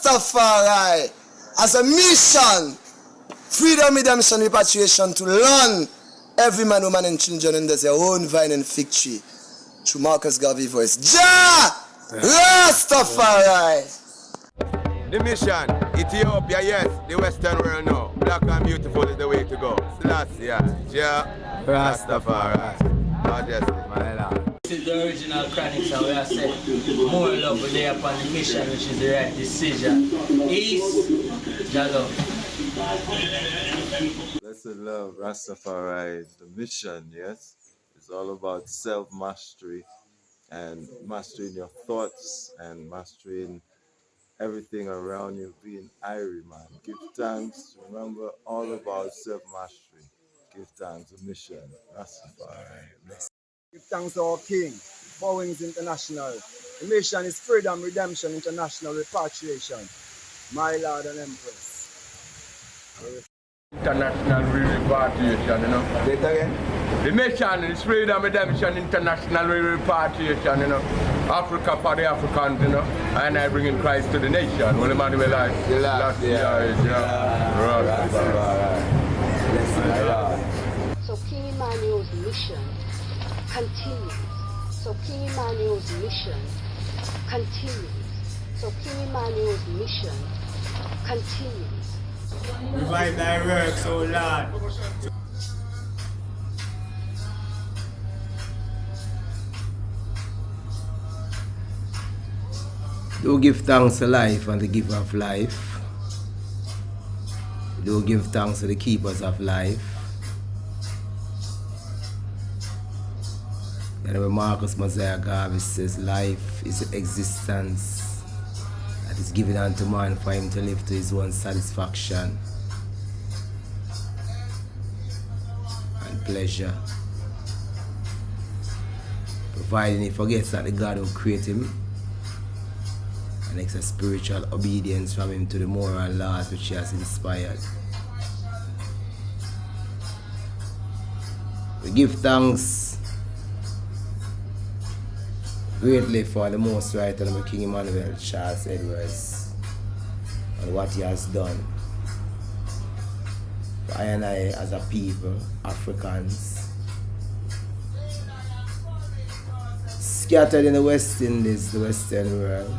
Rastafari as a mission, freedom, redemption, repatriation, to learn every man, woman, and children under their own vine and fig tree. Through Marcus Garvey voice. Rastafari. The mission, Ethiopia, yes, the Western world now. Black and beautiful is the way to go. Selassie, Rastafari. Majesty. This is the original Chronics, and we are saying more love we lay upon the mission, which is the right decision. East, Jalo. Blessed love, Rastafari. The mission, yes, it's all about self-mastery and mastering your thoughts and mastering everything around you, being irie, man. Give thanks. Remember, all about self-mastery. Give thanks. The mission, Rastafari. Bless. Give thanks to our King, Four Wings International. The mission is freedom, redemption, international repatriation. My Lord and Empress. International repatriation, you know. Say it again. The mission is freedom, redemption, international repatriation, you know. Africa for the Africans, you know. And I bring in Christ to the nation. Well, Emmanuel, last year, So King Emmanuel's mission continues. So King Emmanuel's mission continues. So King Emmanuel's mission continues. Revive thy works, O Lord. Do give thanks to life and the giver of life. Do give thanks to the keepers of life. And Marcus Mosiah Garvey says life is existence that is given unto man for him to live to his own satisfaction and pleasure, providing he forgets that the God who created him and makes a spiritual obedience from him to the moral laws which he has inspired. We give thanks greatly for the Most Right Honourable King Emmanuel Charles Edwards and what he has done for I and I as a people, Africans, scattered in the West Indies, the Western world,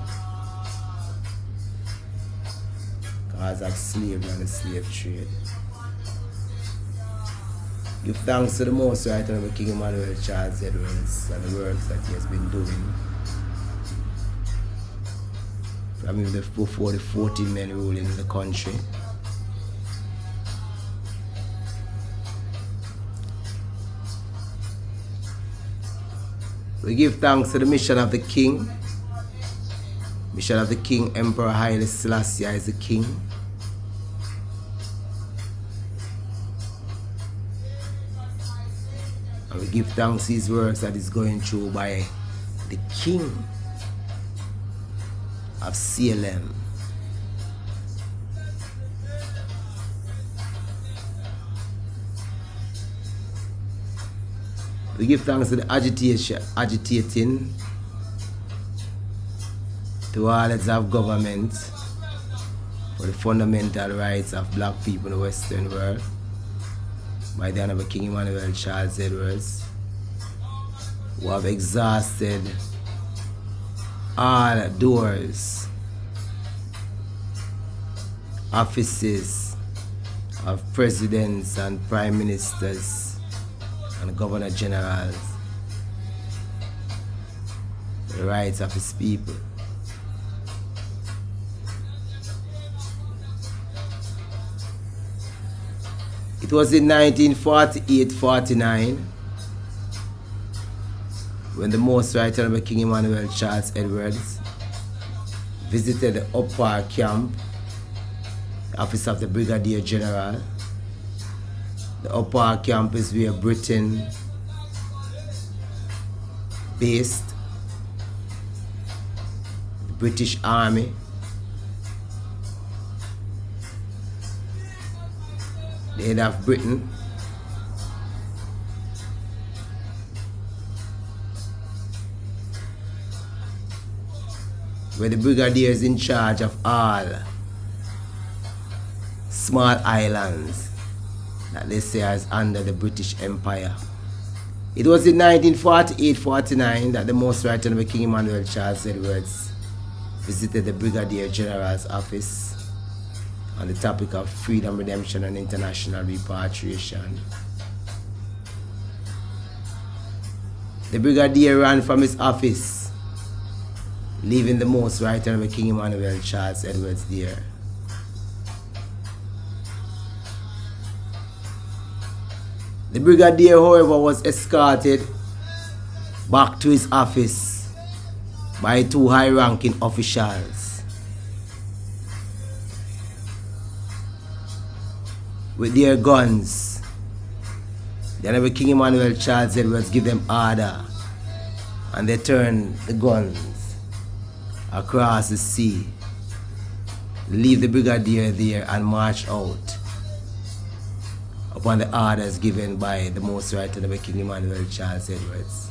because of slavery and the slave trade. Give thanks to the Most Right Honourable King Emmanuel Charles Edwards and the works that he has been doing. From him before the 14 men ruling the country. We give thanks to the mission of the King. Mission of the King, Emperor Haile Selassie is the King. And we give thanks to his works that is going through by the King of Salem. We give thanks to the agitating to all heads of government for the fundamental rights of black people in the Western world by the Honourable King Emmanuel Charles Edwards, who have exhausted all doors, offices of presidents and prime ministers and governor generals for the rights of his people. It was in 1948-49 when the Most Right Honourable King Emmanuel Charles Edwards visited the Upper Camp, the office of the Brigadier General. The Upper Camp is where Britain based the British Army. The head of Britain, where the brigadier is in charge of all small islands that they say is under the British Empire. It was in 1948-49 that the Most Right Honourable King Emmanuel Charles Edwards visited the Brigadier General's office on the topic of freedom, redemption and international repatriation. The Brigadier ran from his office, leaving the Most Right Honourable King Emmanuel Charles Edwards there. The Brigadier, however, was escorted back to his office by two high-ranking officials with their guns. The Honourable King Emmanuel Charles Edwards gave them order, and they turned the guns across the sea, leave the Brigadier there and march out upon the orders given by the Most Right Honourable King Emmanuel Charles Edwards.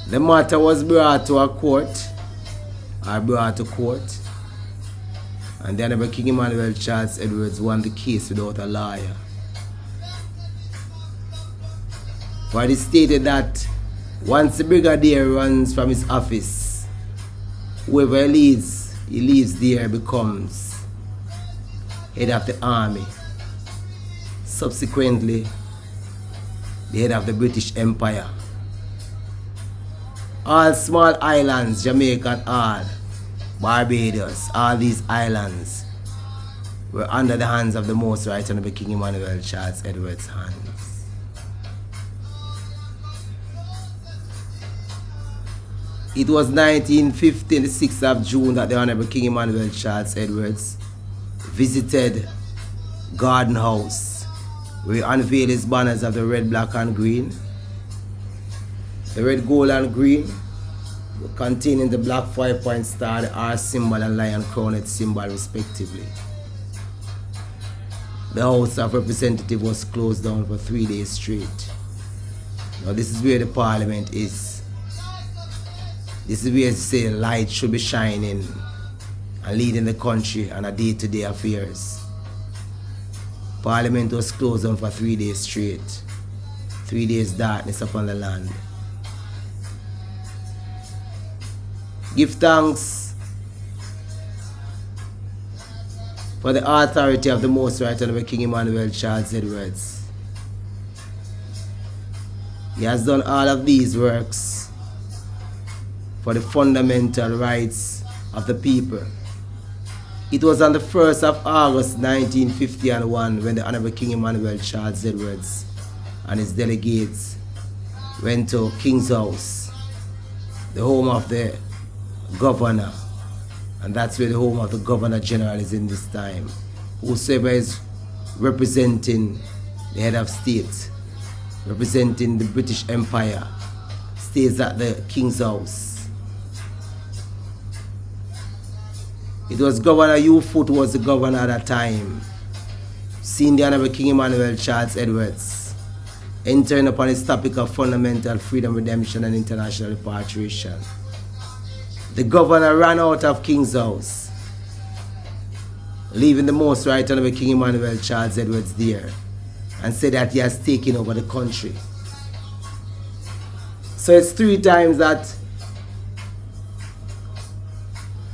The matter was brought to court, and the Honourable King Emmanuel Charles Edwards won the case without a lawyer. For it is stated that once the Brigadier runs from his office, whoever he leaves there becomes head of the army, subsequently the head of the British Empire. All small islands, Jamaica and all, Barbados, all these islands were under the hands of the Most Right Honourable King Emmanuel Charles Edwards' hands. It was 1915, the 6th of June, that the Honourable King Emmanuel Charles Edwards visited Garden House, where he unveiled his banners of the red, black and green. The red, gold and green containing the black 5-point star, the R symbol and lion crowned symbol respectively. The House of Representatives was closed down for 3 days straight. Now this is where the Parliament is. This is where they say light should be shining and leading the country on a day-to-day affairs. Parliament was closed down for 3 days straight. 3 days darkness upon the land. Give thanks for the authority of the Most Right Honourable King Emmanuel Charles Edwards. He has done all of these works for the fundamental rights of the people. It was on the 1st of August 1951 when the Honourable King Emmanuel Charles Edwards and his delegates went to King's House, the home of the governor, and that's where the home of the Governor General is in this time. Whosoever is representing the head of state, representing the British Empire, stays at the King's House. It was Governor Hugh Foote who was the governor at that time. Seeing the Honourable King Emmanuel Charles Edwards entering upon his topic of fundamental freedom, redemption and international repatriation, the governor ran out of King's House, leaving the Most Right Honourable King Emmanuel Charles Edwards there, and said that he has taken over the country. So it's 3 times that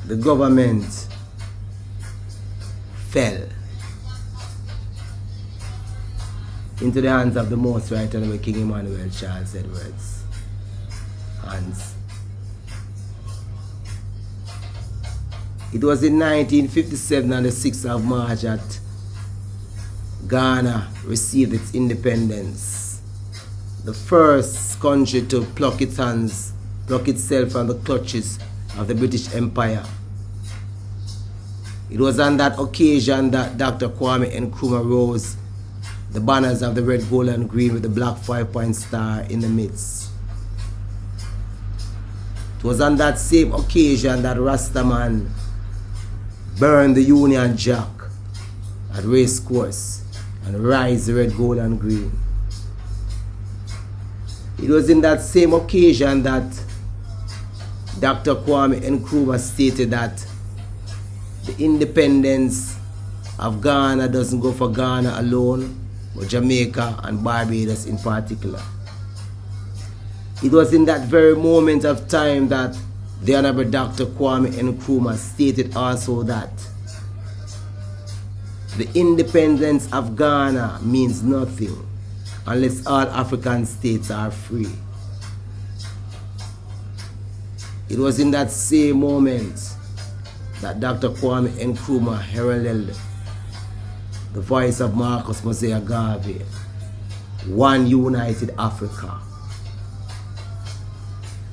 the government fell into the hands of the Most Right Honourable King Emmanuel Charles Edwards' hands. It was in 1957 on the 6th of March that Ghana received its independence, the first country to pluck its hands, pluck itself from the clutches of the British Empire. It was on that occasion that Dr. Kwame Nkrumah rose the banners of the red, gold and green with the black 5-point star in the midst. It was on that same occasion that Rastaman burned the Union Jack at race course and raised the red, gold and green. It was in that same occasion that Dr. Kwame Nkrumah stated that the independence of Ghana doesn't go for Ghana alone, but Jamaica and Barbados in particular. It was in that very moment of time that the Honourable Dr. Kwame Nkrumah stated also that the independence of Ghana means nothing unless all African states are free. It was in that same moment that Dr. Kwame Nkrumah heralded the voice of Marcus Mosiah Garvey, one united Africa.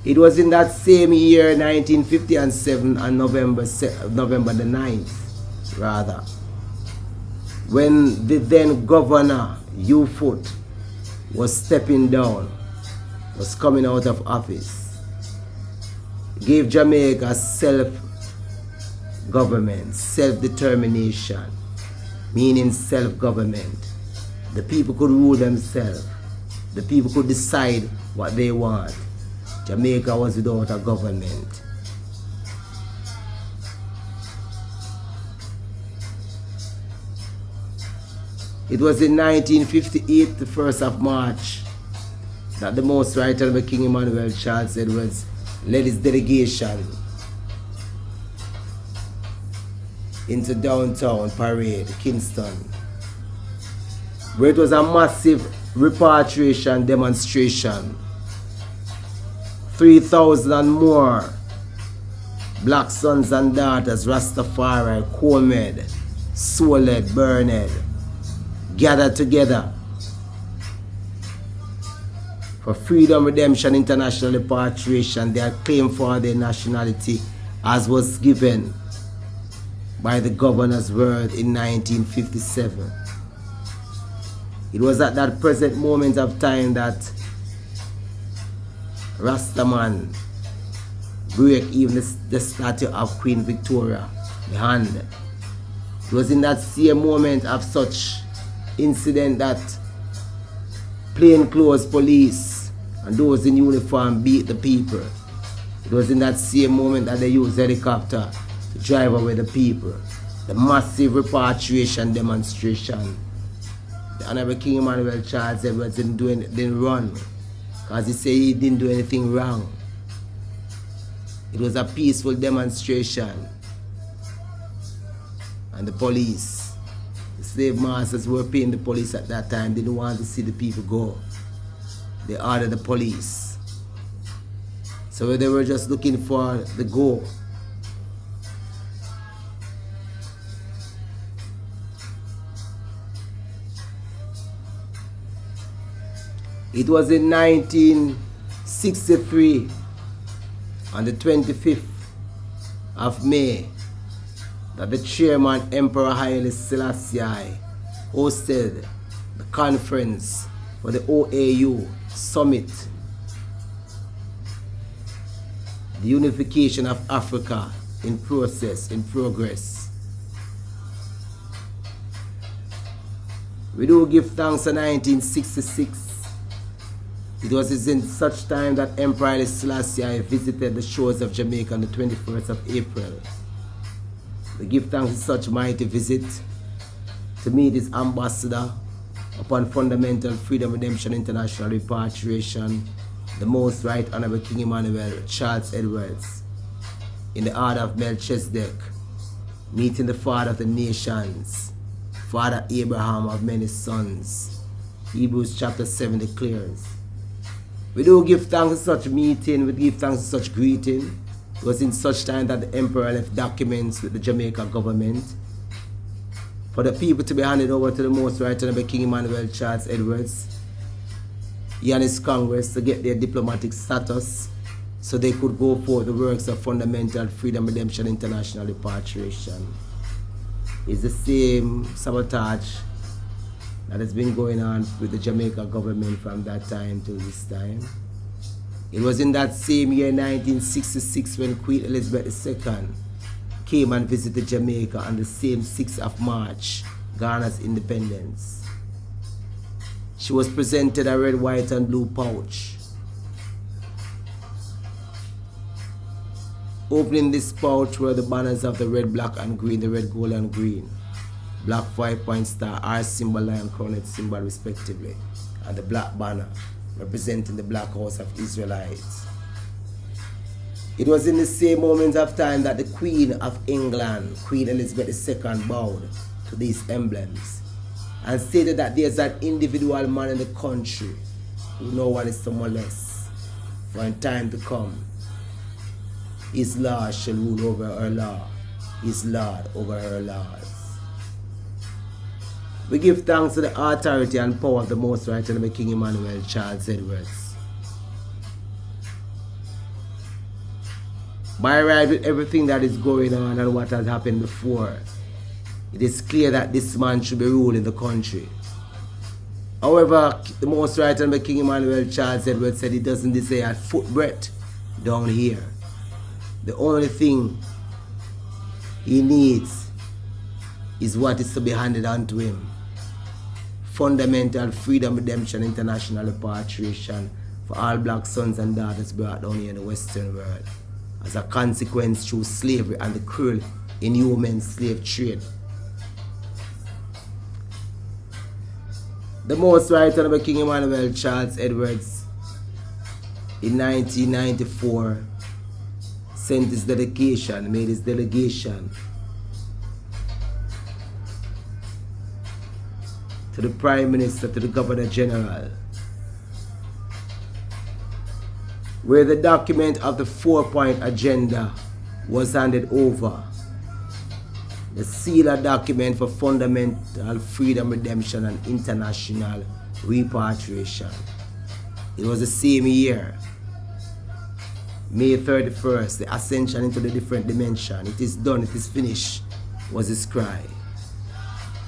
It was in that same year, 1957, on November the 9th, rather, when the then governor, Hugh Foot, was stepping down, was coming out of office, gave Jamaica self-government, self-determination, meaning self-government. The people could rule themselves. The people could decide what they want. Jamaica was without a government. It was in 1958, the 1st of March, that the Most Right Honourable King Emmanuel Charles Edwards led his delegation into downtown Parade, Kingston, where it was a massive repatriation demonstration. 3,000 and more black sons and daughters, Rastafari, Comed, Souled, Burned, gathered together for freedom, redemption, international repatriation. They had claimed for their nationality as was given by the governor's word in 1957. It was at that present moment of time that Rastaman break even the statue of Queen Victoria, the hand. It was in that same moment of such incident that plainclothes police and those in uniform beat the people. It was in that same moment that they used helicopter to drive away the people. The massive repatriation demonstration. The Honourable King Emmanuel Charles Edwards didn't run because he said he didn't do anything wrong. It was a peaceful demonstration. And the police, the slave masters who were paying the police at that time, didn't want to see the people go. They ordered the police. So they were just looking for the go. It was in 1963, on the 25th of May, that the chairman, Emperor Haile Selassie, hosted the conference for the OAU Summit, the unification of Africa in progress. We do give thanks in 1966. It was in such time that Emperor Haile Selassie visited the shores of Jamaica on the 21st of April. We give thanks to such mighty visit to meet his ambassador upon fundamental freedom, redemption, international repatriation, the Most Right Honourable King Emmanuel Charles Edwards, in the order of Melchizedek, meeting the Father of the nations, Father Abraham of many sons. Hebrews chapter 7 declares. We do give thanks to such meeting, we give thanks to such greeting. It was in such time that the Emperor left documents with the Jamaica Government for the people to be handed over to the Most Right Honourable King Emmanuel Charles Edwards, he and his Congress, to get their diplomatic status so they could go for the works of fundamental freedom, redemption, international repatriation. It's the same sabotage that has been going on with the Jamaica government from that time to this time. It was in that same year, 1966, when Queen Elizabeth II came and visited Jamaica on the same 6th of March, Ghana's independence. She was presented a red, white, and blue pouch. Opening this pouch were the banners of the red, black, and green, the red, gold, and green. Black 5-point star, R symbol, lion, crowned symbol, respectively, and the black banner representing the black house of Israelites. It was in the same moment of time that the Queen of England, Queen Elizabeth II, bowed to these emblems and stated that there's an individual man in the country who no one is to molest, for in time to come, his law shall rule over her law, his lord over her lords. We give thanks to the authority and power of the Most Right Honourable King Emmanuel Charles Edwards. By right with everything that is going on and what has happened before, it is clear that this man should be ruling the country. However, the Most Right Honourable King Emmanuel Charles Edwards said he doesn't desire a footbreadth down here. The only thing he needs is what is to be handed on to him. Fundamental freedom, redemption, international repatriation for all black sons and daughters brought down here in the Western world as a consequence through slavery and the cruel, inhuman slave trade. The Most Right Honourable King Emmanuel Charles Edwards in 1994 sent his delegation, made his delegation to the Prime Minister, to the Governor General, where the document of the 4-point agenda was handed over. The Selah Document for Fundamental Freedom, Redemption, and International Repatriation. It was the same year, May 31st, the ascension into the different dimension. It is done, it is finished, was his cry.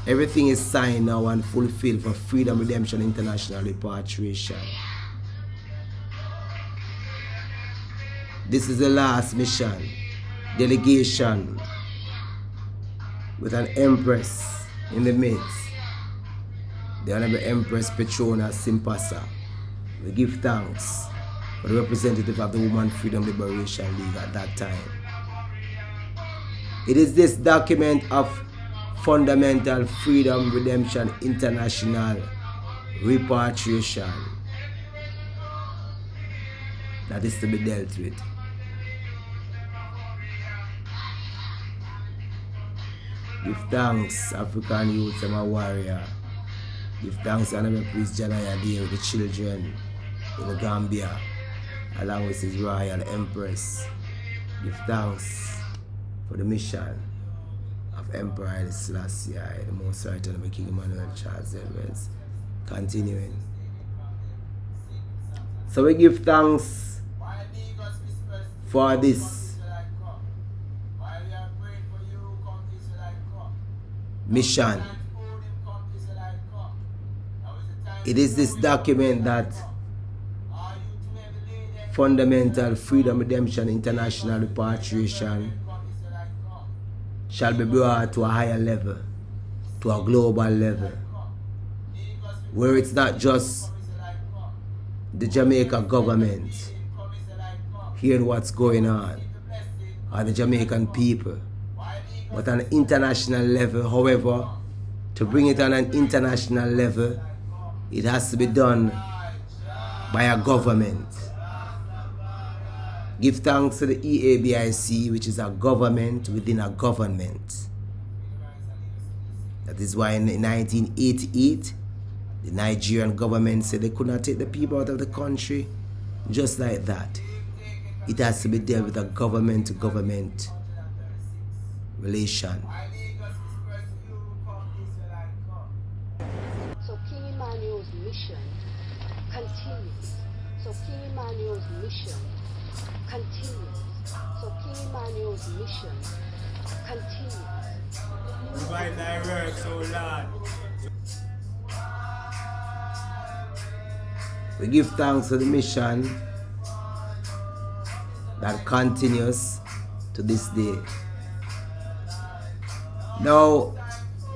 Everything is signed now and fulfilled for freedom, redemption, international repatriation. This is the last mission, delegation, with an empress in the midst, the Honourable Empress Petrona Simpasa. We give thanks for the representative of the Women Freedom Liberation League at that time. It is this document of fundamental freedom, redemption, international repatriation that is to be dealt with. Give thanks, African youth, and my warrior. Give thanks to Honourable Priest Janaya there with the children in the Gambia, along with his Royal Empress. Give thanks for the mission of Emperor Selassie, the Most Right Honourable King Emmanuel Charles Edwards. Continuing. So we give thanks for this mission. It is this document that fundamental freedom, redemption, international repatriation shall be brought to a higher level, to a global level, where it's not just the Jamaica government hearing what's going on, or the Jamaican people, but on an international level. However, to bring it on an international level, it has to be done by a government. Give thanks to the EABIC, which is a government within a government. That is why in 1988, the Nigerian government said they could not take the people out of the country just like that. It has to be dealt with a government-to-government relation. So King Emmanuel's mission continues. So King Emmanuel's mission continues. So King Emmanuel's mission continues. Revive thy works, O Lord. We give thanks to the mission that continues to this day. Now,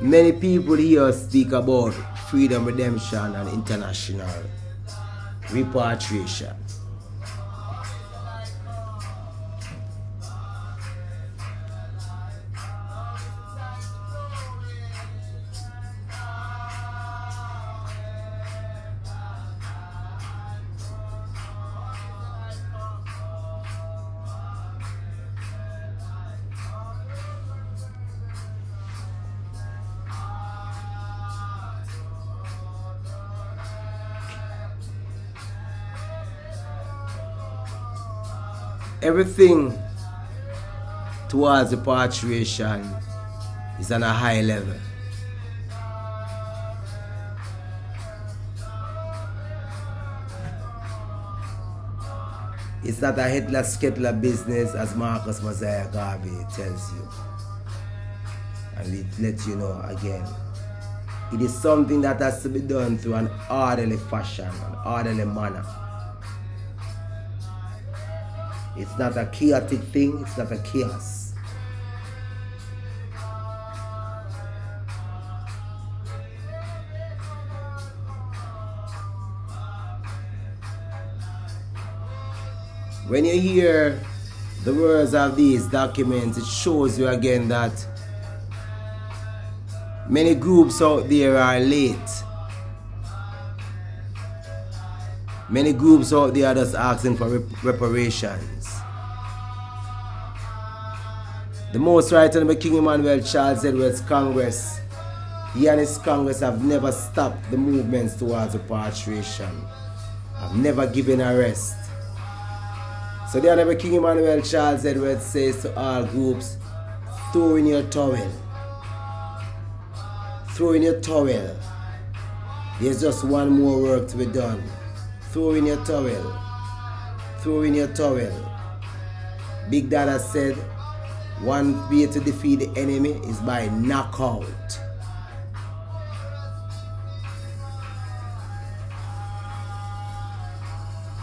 many people here speak about freedom, redemption, and international repatriation. everything towards repatriation is on a high level. It's not a Hitler-Skettler business, as Marcus Mosiah Garvey tells you. And we let you know again. It is something that has to be done through an orderly fashion, an orderly manner. It's not a chaotic thing, it's not a chaos. When you hear the words of these documents, it shows you again that many groups out there are late. Many groups out there are just asking for reparations. The Most Right Honourable King Emmanuel Charles Edwards Congress, he and his Congress have never stopped the movements towards repatriation. Have never given a rest. So the Honourable King Emmanuel Charles Edwards says to all groups, throw in your towel. Throw in your towel. There's just one more work to be done. Throw in your towel. Throw in your towel. Big Dada said, one way to defeat the enemy is by knockout.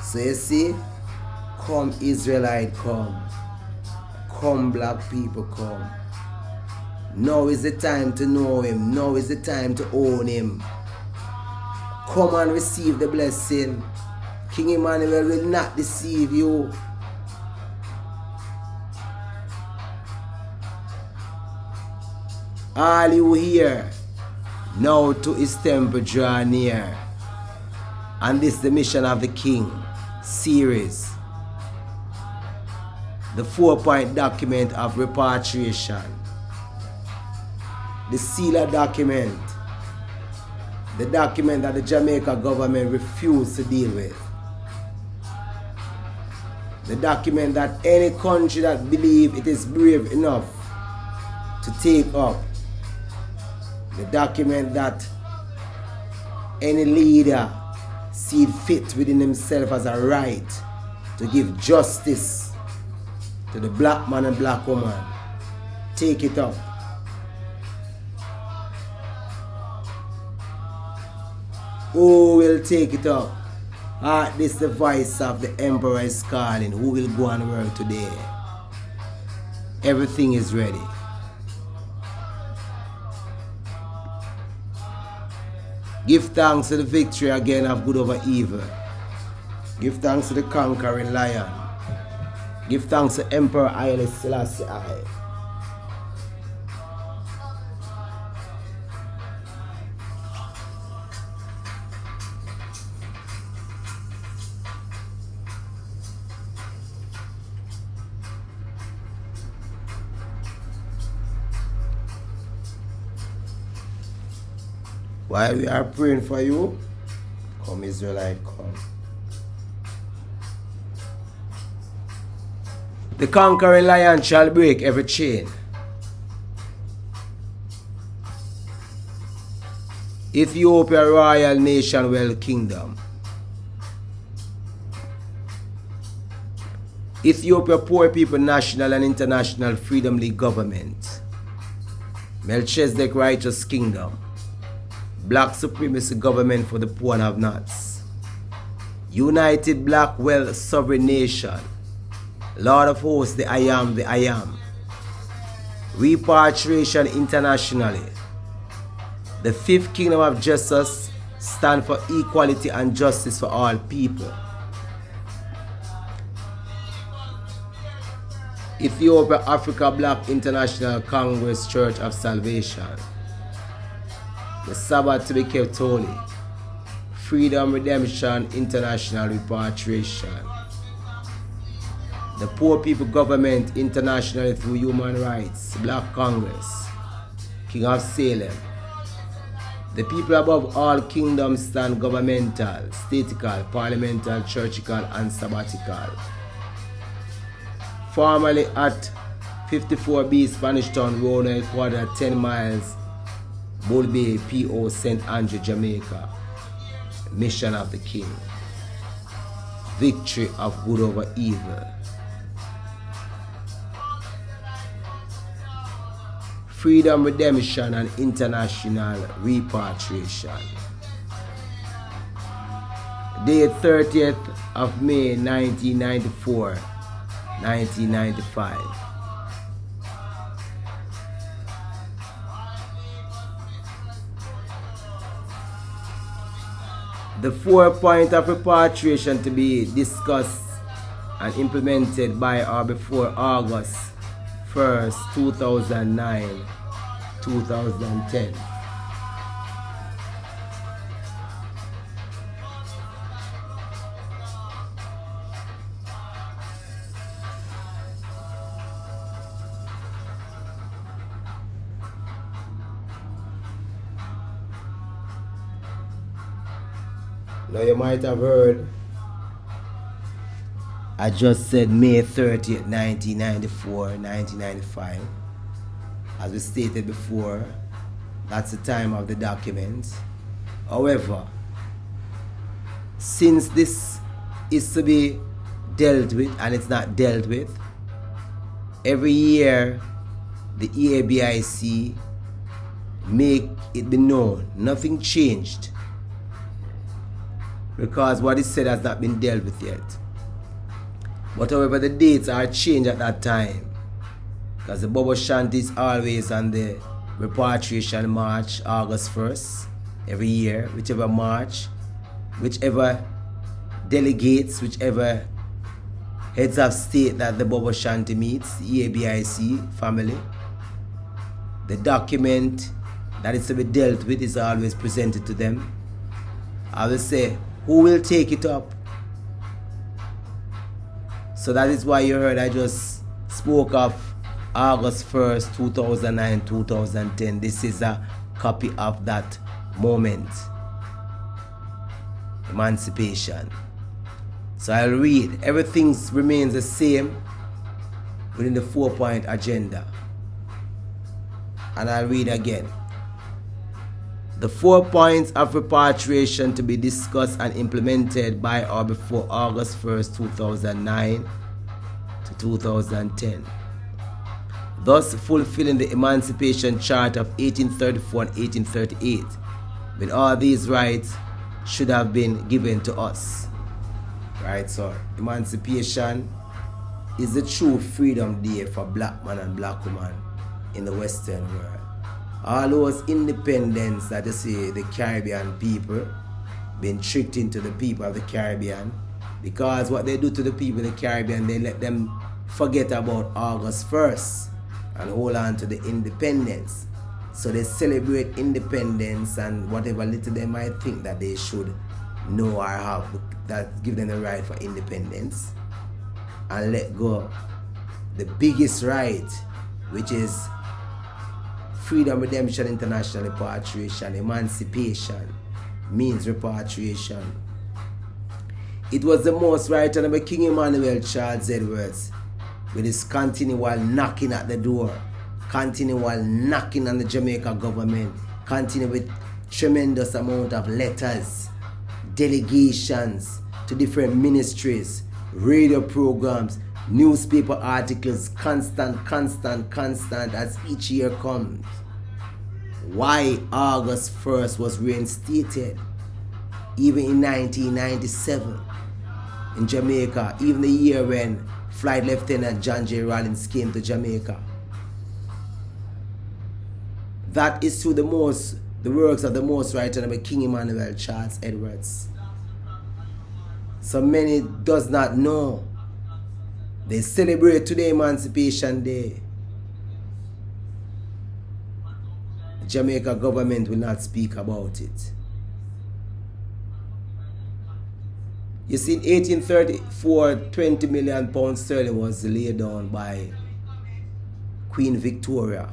So you see, come Israelite, come. Come black people, come. Now is the time to know him. Now is the time to own him. Come and receive the blessing. King Emmanuel will not deceive you. All you hear, now to his temple draw near. And this is the mission of the King series. The 4-point document of repatriation. The Selah Document. The document that the Jamaica government refused to deal with. The document that any country that believes it is brave enough to take up. The document that any leader sees fit within himself as a right to give justice to the black man and black woman. Take it up. Who will take it up? This the voice of the Emperor is calling. Who will go and work today? Everything is ready. Give thanks to the victory again of good over evil. Give thanks to the conquering lion. Give thanks to Emperor Haile Selassie I. While we are praying for you, come Israelite, come. The conquering lion shall break every chain. Ethiopia royal nation world kingdom. Ethiopia Poor People National and International Freedom League Government. Melchizedek Righteous Kingdom. Black Supremacy Government for the Poor and Have-Nots. United Black Wealth Sovereign Nation. Lord of Hosts, the I Am, the I Am. Repatriation internationally. The Fifth Kingdom of Justice stand for equality and justice for all people. Ethiopia Africa Black International Congress Church of Salvation. The Sabbath to be kept holy. Freedom Redemption International Repatriation. The Poor People Government internationally through human rights. Black Congress. King of Salem. The people above all kingdoms stand governmental, statical, parliamental, churchical and sabbatical. Formerly at 54B Spanish Town Road, headquartered 10 miles, Bull Bay, P.O. St. Andrew, Jamaica. Mission of the King. Victory of good over evil. Freedom, redemption, and international repatriation. Day 30th of May 1994, 1995. The 4 points of repatriation to be discussed and implemented by or before August 1st, 2009, 2010. Now you might have heard I just said May 30th, 1994, 1995. As we stated before, that's the time of the document. However, since this is to be dealt with and it's not dealt with, every year the EABIC make it be known nothing changed, because what is said has not been dealt with yet. But however, the dates are changed at that time, because the Bobo Shant is always on the repatriation march, August 1st, every year, whichever march, whichever delegates, whichever heads of state that the Bobo Shanti meets, the EABIC family, the document that is to be dealt with is always presented to them. I will say, who will take it up? So that is why you heard I just spoke of August 1st, 2009, 2010. This is a copy of that moment. Emancipation. So I'll read. Everything remains the same within the 4-point agenda. And I'll read again. The 4 points of repatriation to be discussed and implemented by or before August 1st, 2009 to 2010. Thus fulfilling the Emancipation Charter of 1834 and 1838, when all these rights should have been given to us. Right, so emancipation is the true freedom day for black man and black woman in the Western world. All those independence that you see the Caribbean people being tricked into the people of the Caribbean, because what they do to the people in the Caribbean, they let them forget about August 1st and hold on to the independence. So they celebrate independence and whatever little they might think that they should know or have that give them the right for independence, and let go the biggest right, which is freedom, redemption, international repatriation, emancipation means repatriation. It was the most right Honourable King Emmanuel Charles Edwards, with his continual knocking at the door, continual knocking on the Jamaica government, continue with tremendous amount of letters, delegations to different ministries, radio programs, newspaper articles, constant as each year comes. Why August 1st was reinstated, even in 1997 in Jamaica, even the year when Flight Lieutenant John J. Rawlings came to Jamaica. That is through the works of the most right Honourable King Emmanuel Charles Edwards. So many does not know. They celebrate today Emancipation Day. The Jamaica government will not speak about it. You see, in 1834, 20 million pounds sterling was laid down by Queen Victoria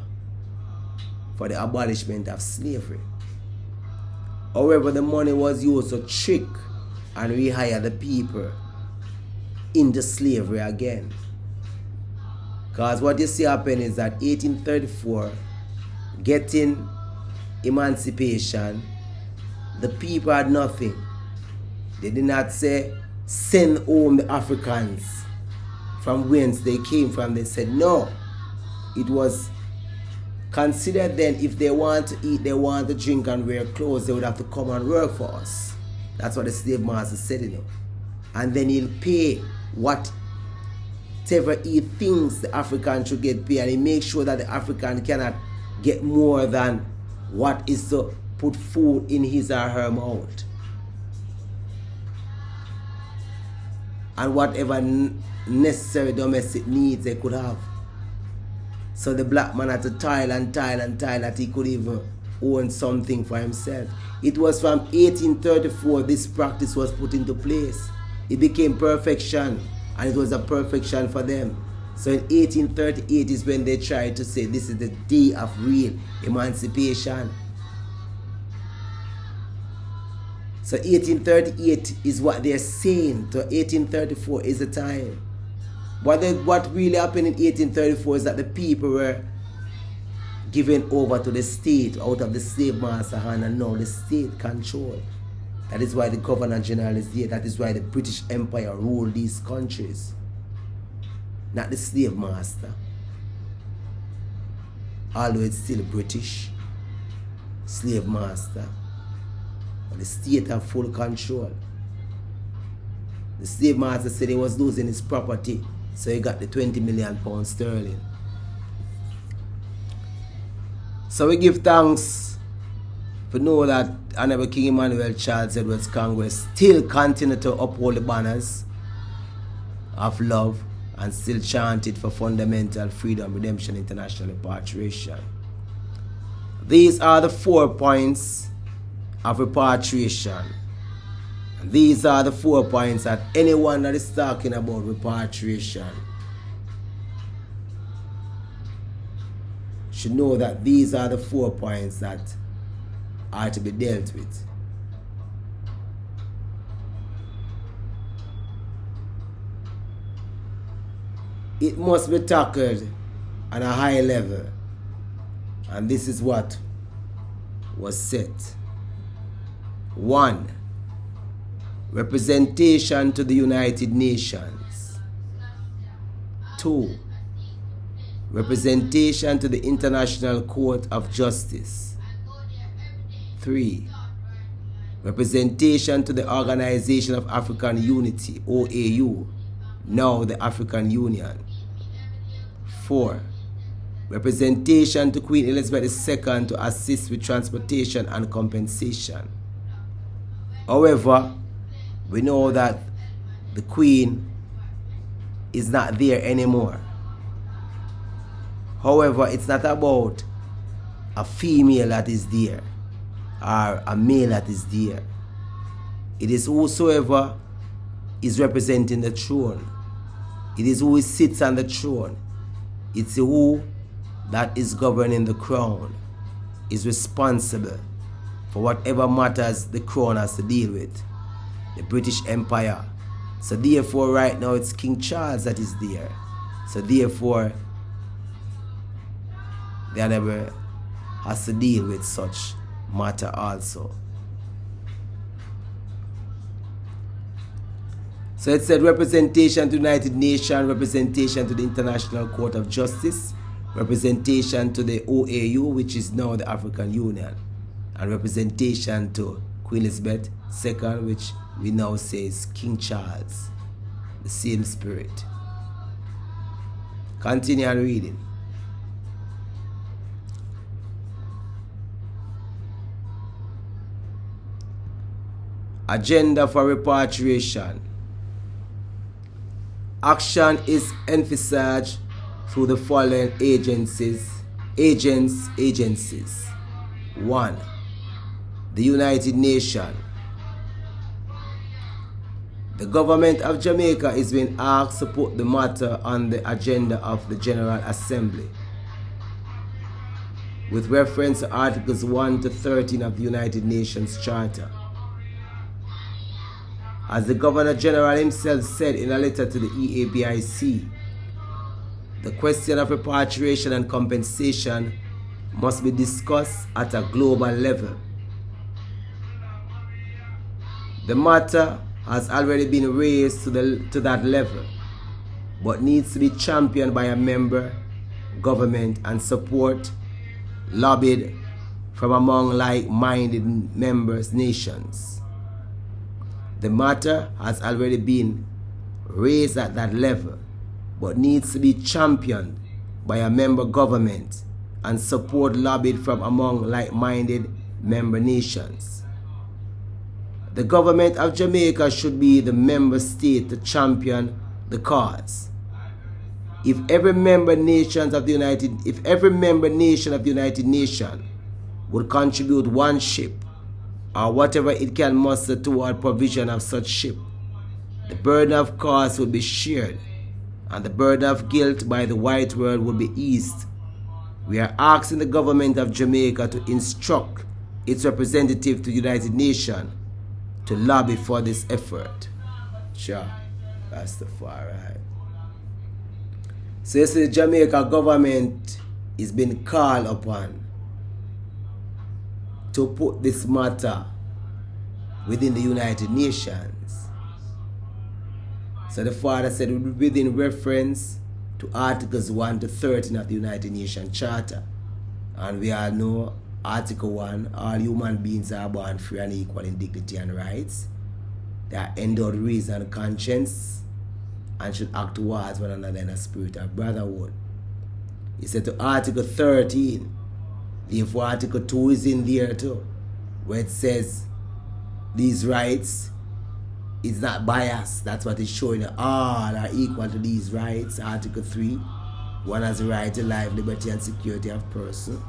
for the abolishment of slavery. However, the money was used to trick and rehire the people into slavery again. Because what you see happen is that 1834, getting emancipation, the people had nothing. They did not say, send home the Africans from whence they came from. They said, no. It was considered then, if they want to eat, they want to drink and wear clothes, they would have to come and work for us. That's what the slave master said, you know. And then he'll pay whatever he thinks the African should get paid, and he makes sure that the African cannot get more than what is to put food in his or her mouth. And whatever necessary domestic needs they could have. So the black man had to toil and toil and toil that he could even own something for himself. It was from 1834 this practice was put into place. It became perfection, and it was a perfection for them. So in 1838 is when they tried to say this is the day of real emancipation. So 1838 is what they're saying. So 1834 is the time. What really happened in 1834 is that the people were given over to the state out of the slave master hand, and now the state control. That is why the Governor General is there. That is why the British Empire ruled these countries. Not the slave master. Although it's still British slave master. But the state have full control. The slave master said he was losing his property, so he got the 20 million pounds sterling. So we give thanks for know that Honourable King Emmanuel Charles Edwards Congress still continue to uphold the banners of love and still chant it for fundamental freedom, redemption, international repatriation. These are the 4 points of repatriation. These are the 4 points that anyone that is talking about repatriation should know that these are the 4 points that are to be dealt with. It must be tackled on a high level, and this is what was set. 1. Representation to the United Nations. 2. Representation to the International Court of Justice. 3. Representation to the Organization of African Unity, OAU, now the African Union. 4. Representation to Queen Elizabeth II to assist with transportation and compensation. However, we know that the Queen is not there anymore. However, it's not about a female that is there or a male that is there. It is whosoever is representing the throne. It is who sits on the throne. It's who that is governing the crown, is responsible for whatever matters the crown has to deal with, the British Empire. So therefore right now it's King Charles that is there. So therefore the Honourable has to deal with such matter also. So it said representation to the United Nations, representation to the International Court of Justice, representation to the OAU, which is now the African Union, and representation to Queen Elizabeth II, which we now say is King Charles. The same spirit. Continue on reading. Agenda for repatriation. Action is emphasized through the following agencies. 1. The United Nations. The government of Jamaica is being asked to put the matter on the agenda of the General Assembly with reference to Articles 1 to 13 of the United Nations Charter. As the Governor General himself said in a letter to the EABIC, the question of repatriation and compensation must be discussed at a global level. The matter has already been raised to that level, but needs to be championed by a member government and support lobbied from among like-minded members nations. The matter has already been raised at that level, but needs to be championed by a member government and support lobbied from among like-minded member nations. The government of Jamaica should be the member state to champion the cause. If every member nation of the United Nations would contribute one ship or whatever it can muster toward provision of such ship, the burden of cost would be shared and the burden of guilt by the white world would be eased. We are asking the government of Jamaica to instruct its representative to the United Nations to lobby for this effort. Sure, that's the far right. So you see, the Jamaica government is being called upon to put this matter within the United Nations. So the father said within reference to Articles 1 to 13 of the United Nations Charter. And we all know Article 1, all human beings are born free and equal in dignity and rights. They are endowed with reason and conscience and should act towards one another in a spirit of brotherhood. He said to Article 13, therefore Article 2 is in there too, where it says these rights is not biased. That's what it's showing. All are equal to these rights. Article 3, one has the right to life, liberty and security of person.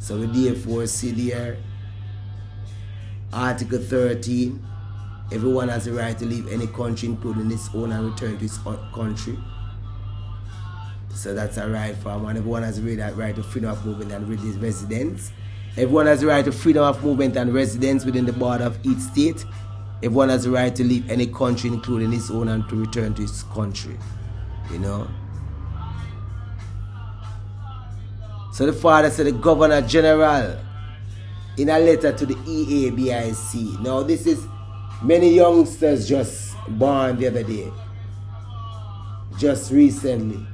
So we therefore see there Article 13, everyone has the right to leave any country including its own and return to its country. So that's a right for everyone. Everyone has the right to freedom of movement and residence. Everyone has the right to freedom of movement and residence within the border of each state. Everyone has the right to leave any country including its own and to return to its country. You know? So the father said the Governor General in a letter to the EABIC. Now this is many youngsters just born the other day. Just recently.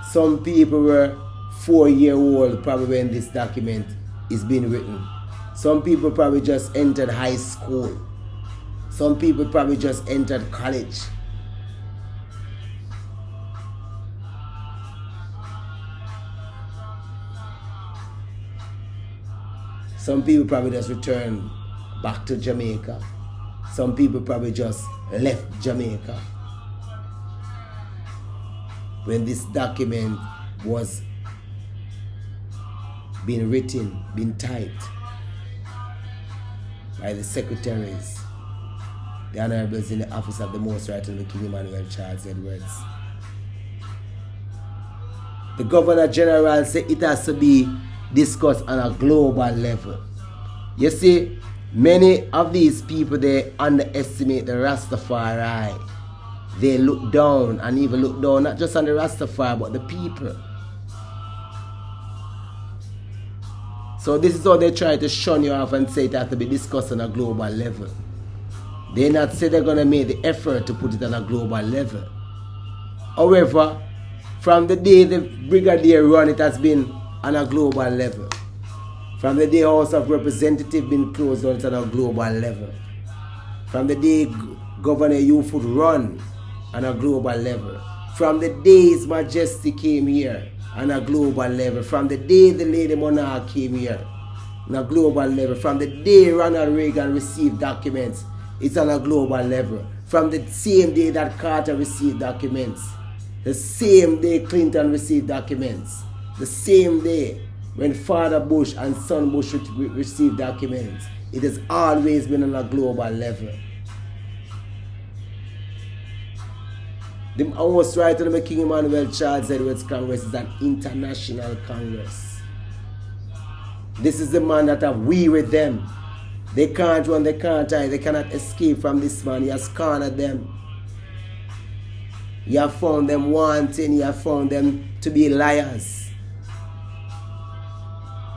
Some people were 4-year-old probably when this document is being written. Some people probably just entered high school. Some people probably just entered college. Some people probably just returned back to Jamaica. Some people probably just left Jamaica when this document was being written, being typed by the secretaries, the Honourables in the office of the Most Right Honourable King Emmanuel Charles Edwards. The Governor General said it has to be discussed on a global level. You see, many of these people, they underestimate the Rastafari. They look down and even look down not just on the Rastafari but the people. So this is how they try to shun you off and say it has to be discussed on a global level. They not say they're going to make the effort to put it on a global level. However, from the day the Brigadier run, it has been on a global level. From the day House of Representatives been closed down, it's on a global level. From the day Governor Youfoot run, on a global level. From the day His Majesty came here, on a global level. From the day the Lady Monarch came here, on a global level. From the day Ronald Reagan received documents, it's on a global level. From the same day that Carter received documents, the same day Clinton received documents, the same day when Father Bush and Son Bush received documents, it has always been on a global level. The Most Right Honourable King Emmanuel Charles Edwards Congress is an international congress. This is the man that have we with them. They can't run, they can't hide, they cannot escape from this man. He has cornered them. You have found them wanting, you have found them to be liars,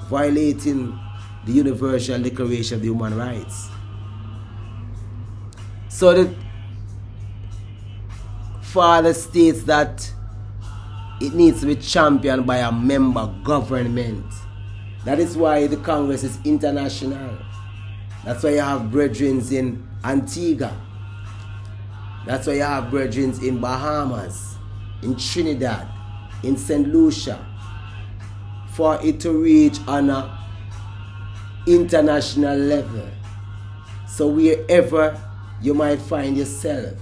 violating the Universal Declaration of the Human Rights. So the father states that it needs to be championed by a member government. That is why the Congress is international. That's why you have brethren in Antigua. That's why you have brethren in Bahamas, in Trinidad, in St. Lucia. For it to reach on an international level. So wherever you might find yourself,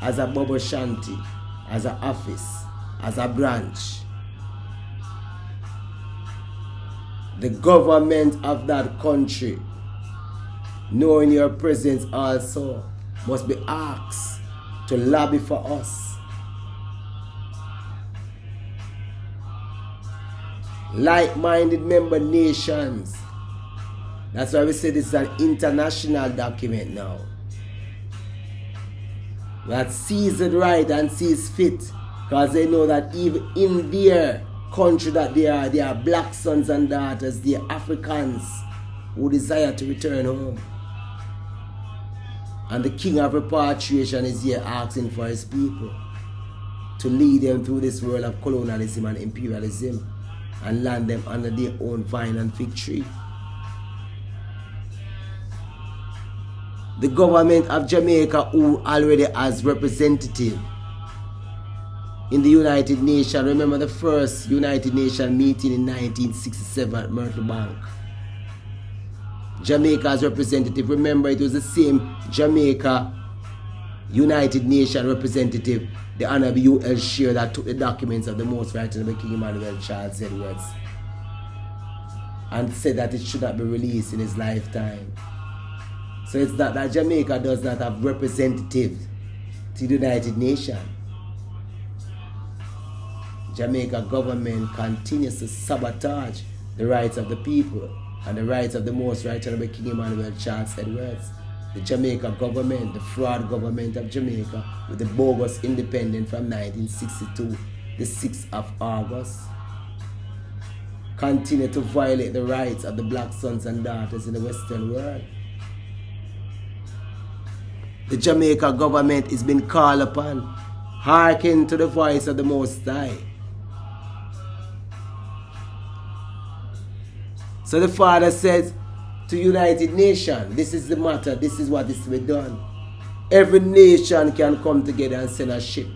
as a Bobo Shanti, as an office, as a branch, the government of that country, knowing your presence also, must be asked to lobby for us. Like-minded member nations. That's why we say this is an international document now, that sees it right and sees fit, because they know that even in their country that they are black sons and daughters, they are Africans who desire to return home. And the King of Repatriation is here asking for his people to lead them through this world of colonialism and imperialism and land them under their own vine and fig tree. The government of Jamaica, who already has representative in the United Nations. Remember the first United Nations meeting in 1967 at Myrtle Bank. Jamaica's representative, remember it was the same Jamaica United Nations representative, the Honourable U.L. Shear, that took the documents of the most right Honourable King Emmanuel Charles Edwards and said that it should not be released in his lifetime. So it's not that Jamaica does not have representatives to the United Nations. Jamaica government continues to sabotage the rights of the people and the rights of the most right Honourable King Emmanuel Charles Edwards. The Jamaica government, the fraud government of Jamaica, with the bogus independence from 1962, the 6th of August, continue to violate the rights of the black sons and daughters in the Western world. The Jamaica government is being called upon, hearken to the voice of the Most High. So the Father says to United Nations, this is the matter, this is what is to be done. Every nation can come together and send a ship.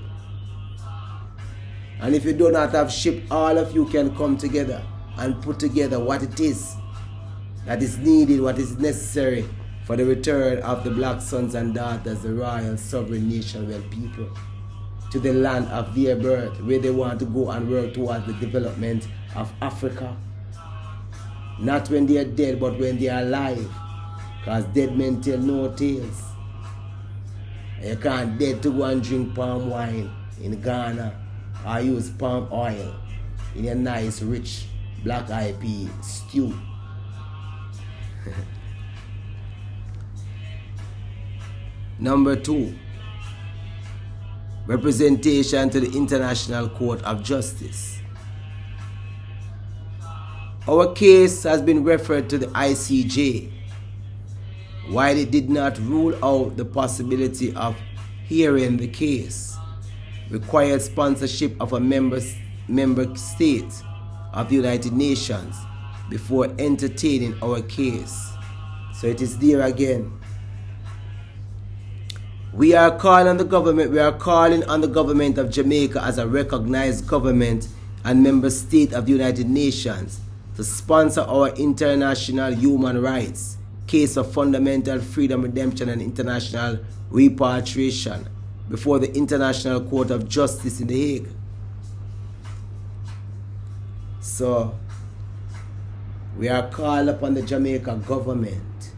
And if you do not have ship, all of you can come together and put together what it is that is needed, what is necessary for the return of the black sons and daughters, the royal sovereign national people, to the land of their birth, where they want to go and work towards the development of Africa. Not when they are dead, but when they are alive. Because dead men tell no tales. You can't dead to go and drink palm wine in Ghana or use palm oil in a nice rich black eyed pea stew. Number 2, representation to the International Court of Justice. Our case has been referred to the ICJ. While it did not rule out the possibility of hearing the case, required sponsorship of a member state of the United Nations before entertaining our case. So it is there again. We are calling on the government of Jamaica as a recognized government and member state of the United Nations to sponsor our international human rights case of fundamental freedom, redemption, and international repatriation before the International Court of Justice in The Hague. So, we are called upon the Jamaica government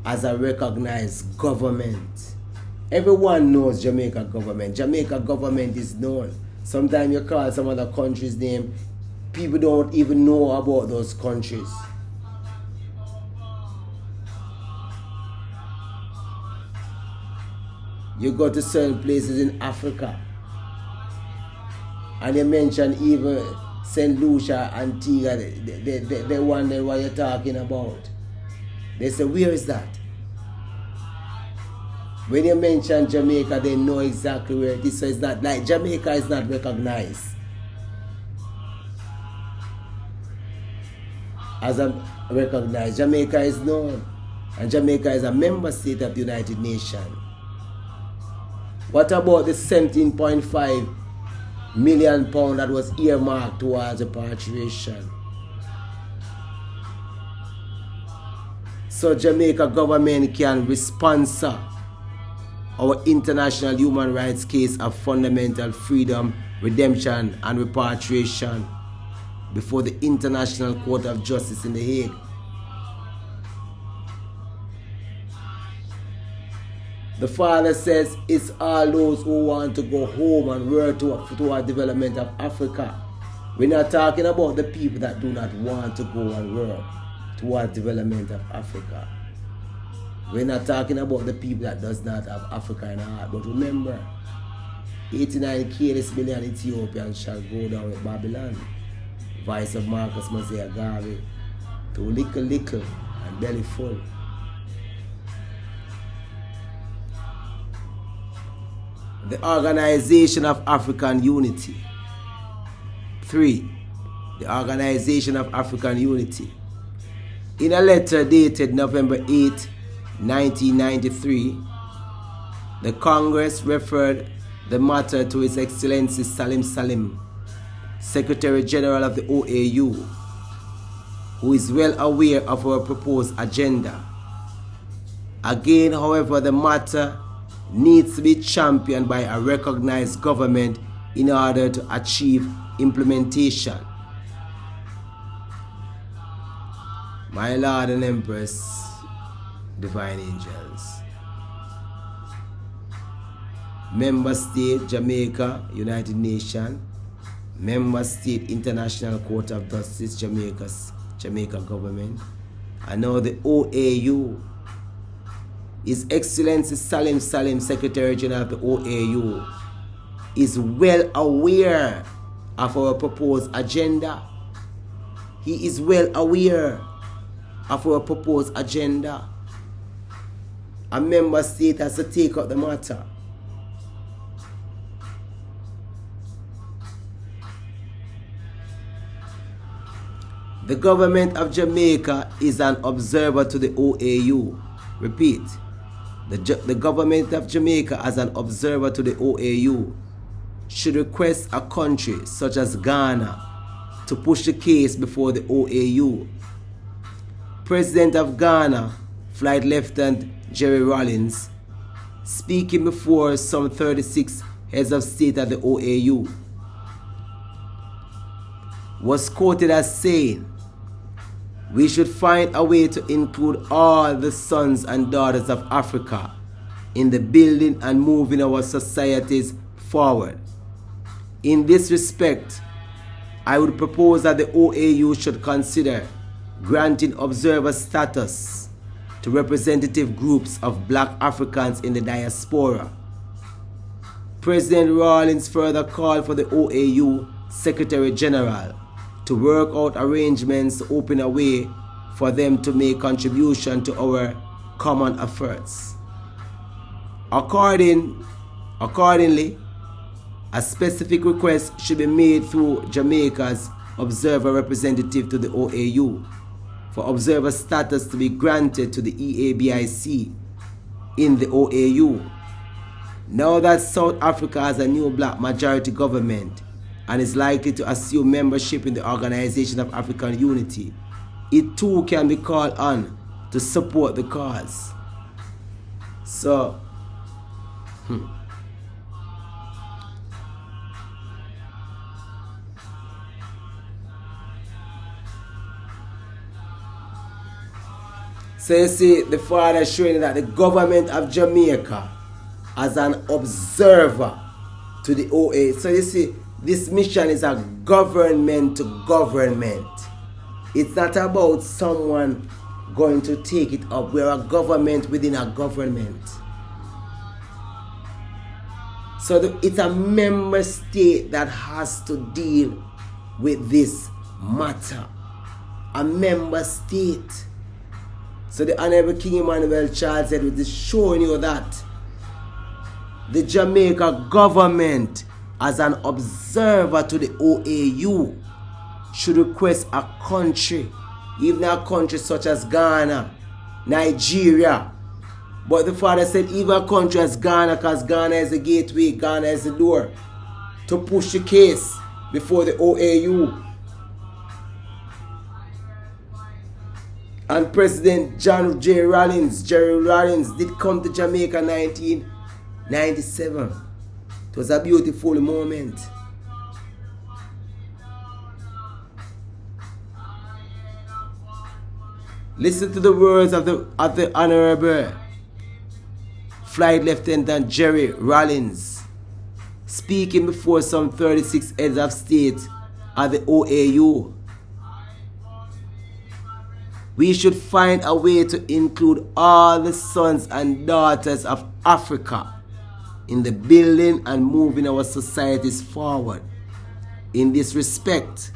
as a recognized government. Everyone knows Jamaica government. Jamaica government is known. Sometimes you call some other country's name, people don't even know about those countries. You go to certain places in Africa, and you mention even St. Lucia, Antigua, they wonder what you're talking about. They say, where is that? When you mention Jamaica, they know exactly where it is. So it's not like Jamaica is not recognized as a recognized. Jamaica is known, and Jamaica is a member state of the United Nations. What about the 17.5 million pounds that was earmarked towards repatriation? So Jamaica government can sponsor our international human rights case of fundamental freedom, redemption, and repatriation before the International Court of Justice in The Hague. The father says it's all those who want to go home and work toward development of Africa. We're not talking about the people that do not want to go and work toward development of Africa. We're not talking about the people that does not have Africa in heart. But remember, 89 careless million Ethiopians shall go down with Babylon. Vice of Marcus Mosiah Garvey. To little and belly full. The Organization of African Unity. 3. The Organization of African Unity. In a letter dated November 8, 1993, the Congress referred the matter to His Excellency Salim Salim, Secretary General of the OAU, who is well aware of our proposed agenda. Again, however, the matter needs to be championed by a recognized government in order to achieve implementation. My Lord and Empress, Divine Angels. Member State, Jamaica, United Nations. Member State, International Court of Justice, Jamaica Government. And now the OAU. His Excellency Salim Salim, Secretary General of the OAU, is well aware of our proposed agenda. He is well aware of our proposed agenda. A member state has to take up the matter. The government of Jamaica is an observer to the OAU. Repeat. The government of Jamaica as an observer to the OAU should request a country such as Ghana to push the case before the OAU. President of Ghana, Flight Lieutenant Jerry Rawlings, speaking before some 36 heads of state at the OAU, was quoted as saying, "We should find a way to include all the sons and daughters of Africa in the building and moving our societies forward. In this respect, I would propose that the OAU should consider granting observer status to representative groups of black Africans in the diaspora." President Rawlings further called for the OAU Secretary General to work out arrangements to open a way for them to make contribution to our common efforts. Accordingly, a specific request should be made through Jamaica's observer representative to the OAU for observer status to be granted to the EABIC in the OAU. Now that South Africa has a new black majority government and is likely to assume membership in the Organization of African Unity, it too can be called on to support the cause. So, So you see, the father is showing that the government of Jamaica as an observer to the OA. So you see, this mission is a government to government. It's not about someone going to take it up. We're a government within a government. So it's a member state that has to deal with this matter. A member state. So the Honourable King Emmanuel Charles Edwards is showing you that the Jamaica government, as an observer to the OAU, should request a country, even a country such as Ghana, Nigeria. But the father said even a country as Ghana, because Ghana is the gateway, Ghana is the door, to push the case before the OAU. And President Jerry Rawlings did come to Jamaica in 1997. It was a beautiful moment. Listen to the words of the Honourable Flight Lieutenant Jerry Rawlings, speaking before some 36 heads of state at the OAU. We should find a way to include all the sons and daughters of Africa in the building and moving our societies forward. In this respect,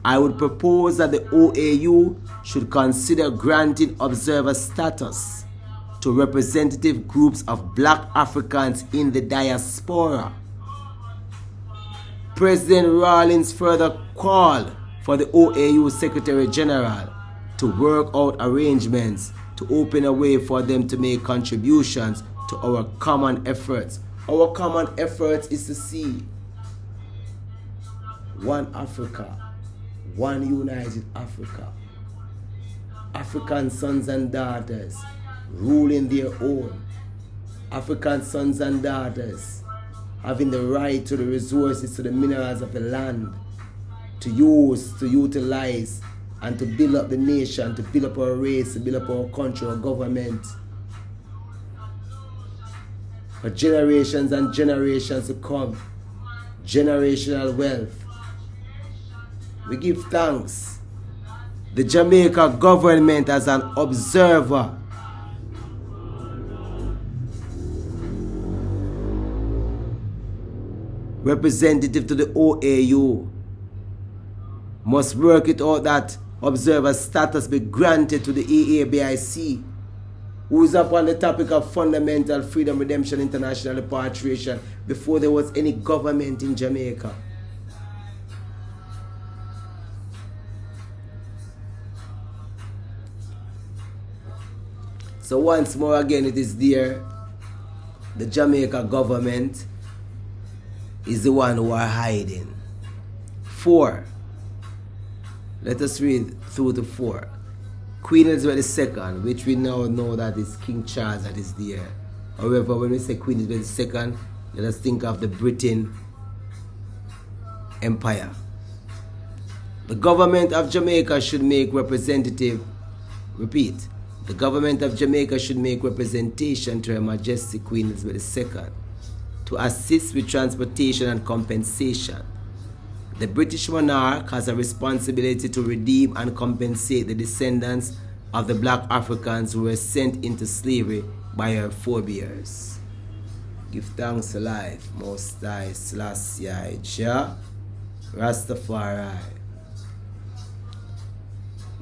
I would propose that the OAU should consider granting observer status to representative groups of black Africans in the diaspora. President Rawlings further called for the OAU Secretary General to work out arrangements to open a way for them to make contributions to our common efforts. Our common efforts is to see one Africa, one united Africa. African sons and daughters ruling their own. African sons and daughters having the right to the resources, to the minerals of the land, to use, to utilize, and to build up the nation, to build up our race, to build up our country, our government, for generations and generations to come. Generational wealth. We give thanks. The Jamaica government as an observer representative to the OAU must work it out that observer status be granted to the EABIC, who is upon the topic of fundamental freedom, redemption, international repatriation before there was any government in Jamaica. So once more again, it is there. The Jamaica government is the one who are hiding. 4. Let us read through to 4. Queen Elizabeth II, which we now know that is King Charles that is there. However, when we say Queen Elizabeth II, let us think of the Britain Empire. The government of Jamaica should make representative, repeat, the government of Jamaica should make representation to Her Majesty Queen Elizabeth II to assist with transportation and compensation. The British monarch has a responsibility to redeem and compensate the descendants of the black Africans who were sent into slavery by her forebears. Give thanks to life, Most High, Selassie, Jah, Rastafari.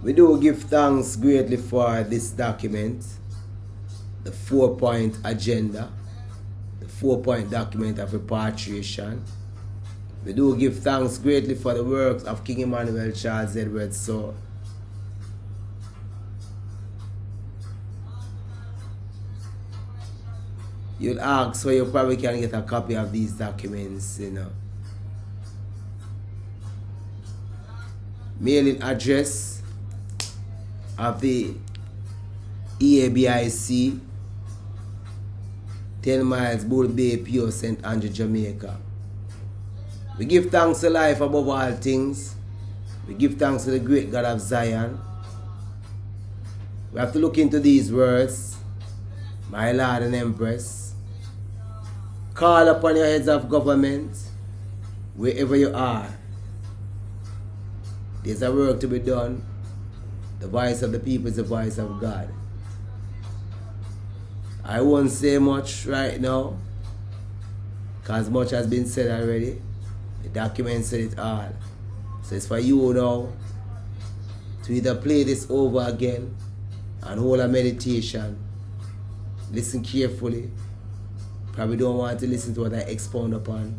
We do give thanks greatly for this document, the 4-point agenda, the 4-point document of repatriation. We do give thanks greatly for the works of King Emmanuel Charles Edwards. So you'll ask where you probably can get a copy of these documents, you know. Mailing address of the EABIC, 10 miles Bull Bay, Pure, St. Andrew, Jamaica. We give thanks to life above all things. We give thanks to the great God of Zion. We have to look into these words, my Lord and Empress. Call upon your heads of government, wherever you are. There's a work to be done. The voice of the people is the voice of God. I won't say much right now. Because much has been said already. The document said it all. So it's for you now to either play this over again and hold a meditation. Listen carefully. Probably don't want to listen to what I expound upon,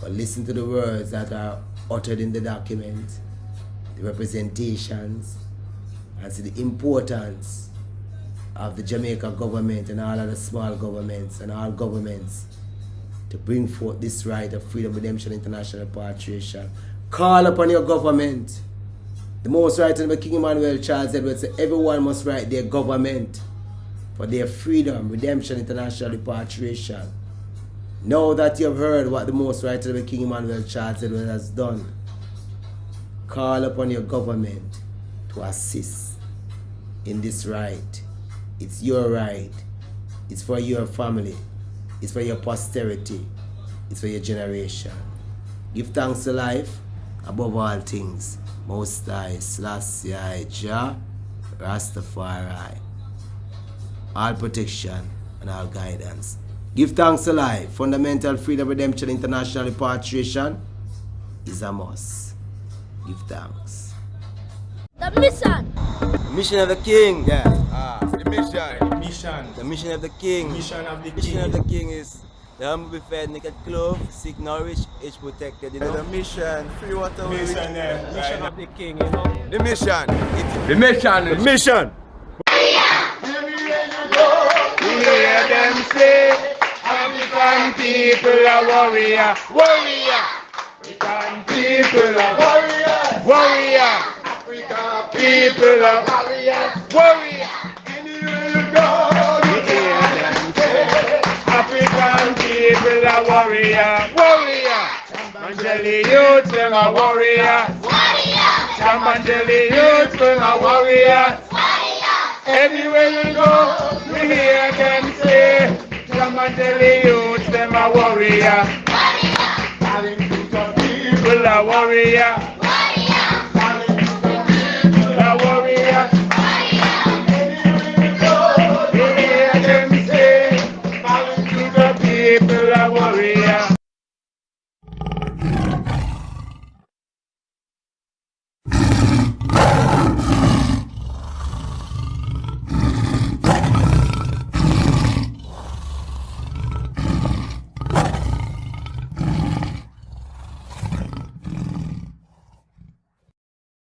but listen to the words that are uttered in the document, the representations, and see the importance of the Jamaica government and all of the small governments and all governments to bring forth this right of freedom, redemption, international repatriation. Call upon your government. The most right of King Emmanuel Charles Edwards said everyone must write their government for their freedom, redemption, international repatriation. Now that you have heard what the most right of King Emmanuel Charles Edwards has done, call upon your government to assist in this right. It's your right. It's for your family. It's for your posterity. It's for your generation. Give thanks to life above all things. Most High, Selah, Jah, Rastafari. All protection and all guidance. Give thanks to life. Fundamental freedom, redemption, international repatriation is a must. Give thanks. The mission. The mission of the king. Yeah. The mission. Mission. The mission of the king. Mission of the The mission of king. the king is the humble be fed, naked clothed, sick nourished, age protected. You know? The mission, free water. Mission there. Mission of the king, you know. The mission. The mission. The Mission. We hear them say, African people are warrior, warrior. African people are warrior, warrior. African people are warrior, warrior. Anywhere you go, we hear them say, African people are warrior, warrior. Mandeli youth, them are warrior, warrior. Mandeli youth, them are warrior. Everywhere you go, we hear them say, Jamaica youth, them a warrior. Warrior. People are warrior.